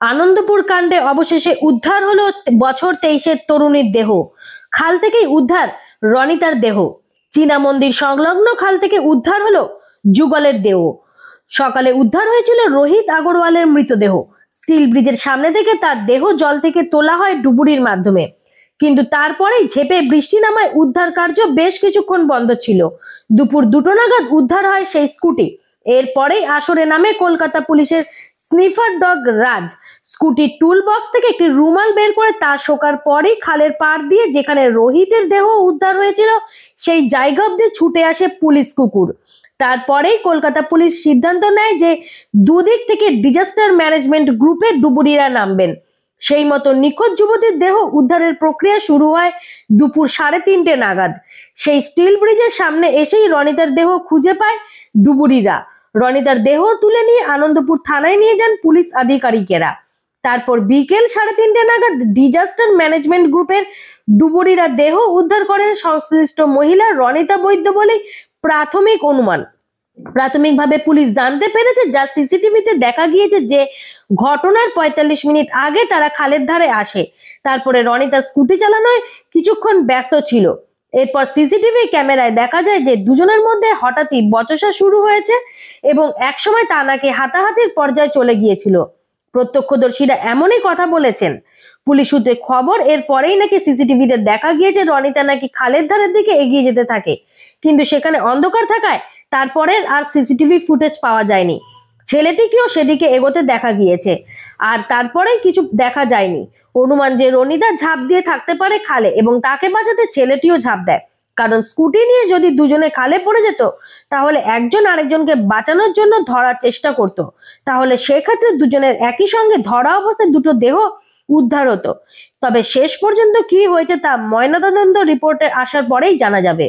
আনন্দপুর কাণ্ডে অবশেষে উদ্ধার হলো বছর 23-এর তরুণীর দেহ। খাল থেকেই উদ্ধার রনিতার দেহ। চীনা মন্দির সংলগ্ন খাল থেকে উদ্ধার হলো যুগলের দেহ। সকালে উদ্ধার হয়েছিল রোহিত আগরওয়ালের মৃতদেহ। স্টিল ব্রিজের সামনে থেকে তার দেহ জল থেকে তোলা হয় ডুবুরির মাধ্যমে, কিন্তু তারপরেই ঝেঁপে বৃষ্টি নামায় উদ্ধার কার্য বেশ কিছুক্ষণ বন্ধ ছিল। দুপুর 2টো নাগাদ উদ্ধার হয় সেই স্কুটি। এরপরেই আসরে নামে কলকাতা পুলিশের স্নিফার ডগ রাজ। স্কুটির টুল বক্স থেকে একটি রুমাল বের করে তা শোকার পরেই খালের পাড় দিয়ে যেখানে রোহিতের দেহ উদ্ধার হয়েছিল সেই জায়গা অব্দি ছুটে আসে পুলিশ কুকুর। তারপরেই কলকাতা পুলিশ সিদ্ধান্ত নেয় যে দুদিক থেকে ডিজাস্টার ম্যানেজমেন্ট গ্রুপের ডুবুরিরা নামবেন। সেই মতো নিখোঁজ যুবতীর দেহ উদ্ধারের প্রক্রিয়া শুরু হয় দুপুর 3:30 নাগাদ। সেই স্টিল ব্রিজের সামনে এসেই রনিতার দেহ খুঁজে পায় ডুবুরিরা। রনিতার দেহ তুলে নিয়ে আনন্দপুর থানায় নিয়ে যান পুলিশ আধিকারিকেরা। তারপর বিকেল 3:30 নাগাদ ডিজাস্টার ম্যানেজমেন্ট গ্রুপের ডুবুরিরা দেহ উদ্ধার করেন সংশ্লিষ্ট মহিলা রনিতা বৈদ্য বলে প্রাথমিক অনুমান। প্রাথমিকভাবে পুলিশ জানতে পেরেছে, যা সিসিটিভিতে দেখা গিয়েছে, যে ঘটনার 45 মিনিট আগে তারা খালের ধারে আসে। তারপরে রনিতা স্কুটি চালানোয় কিছুক্ষণ ব্যস্ত ছিল। এরপর সিসিটিভি ক্যামেরায় দেখা যায় যে দুজনের মধ্যে হঠাৎই বচসা শুরু হয়েছে এবং একসময় তা নাকি হাতাহাতির পর্যায়ে চলে গিয়েছিল। প্রত্যক্ষদর্শীরা এমনই কথা বলেছেন। পুলিশ সূত্রে খবর, এরপরেই নাকি সিসিটিভিতে দেখা গিয়েছে রনিতা নাকি খালের ধারের দিকে এগিয়ে যেতে থাকে, কিন্তু সেখানে অন্ধকার থাকায় তারপরে আর সিসিটিভি ফুটেজ পাওয়া যায়নি। ছেলেটিকেও সেদিকে এগোতে দেখা গিয়েছে, আর তারপরে কিছু দেখা যায়নি। অনুমান যে রনিতা ঝাঁপ দিয়ে থাকতে পারে খালে এবং তাকে বাঁচাতে ছেলেটিও ঝাঁপ দেয়, কারণ স্কুটি নিয়ে যদি দুজনে খালে পড়ে যেত তাহলে একজন আরেকজনকে বাঁচানোর জন্য ধরার চেষ্টা করত, তাহলে সেক্ষেত্রে দুজনের একই সঙ্গে ধরা অবস্থায় দুটো দেহ উদ্ধার হতো। তবে শেষ পর্যন্ত কি হয়েছে তা ময়নাতদন্ত রিপোর্টে আসার পরেই জানা যাবে।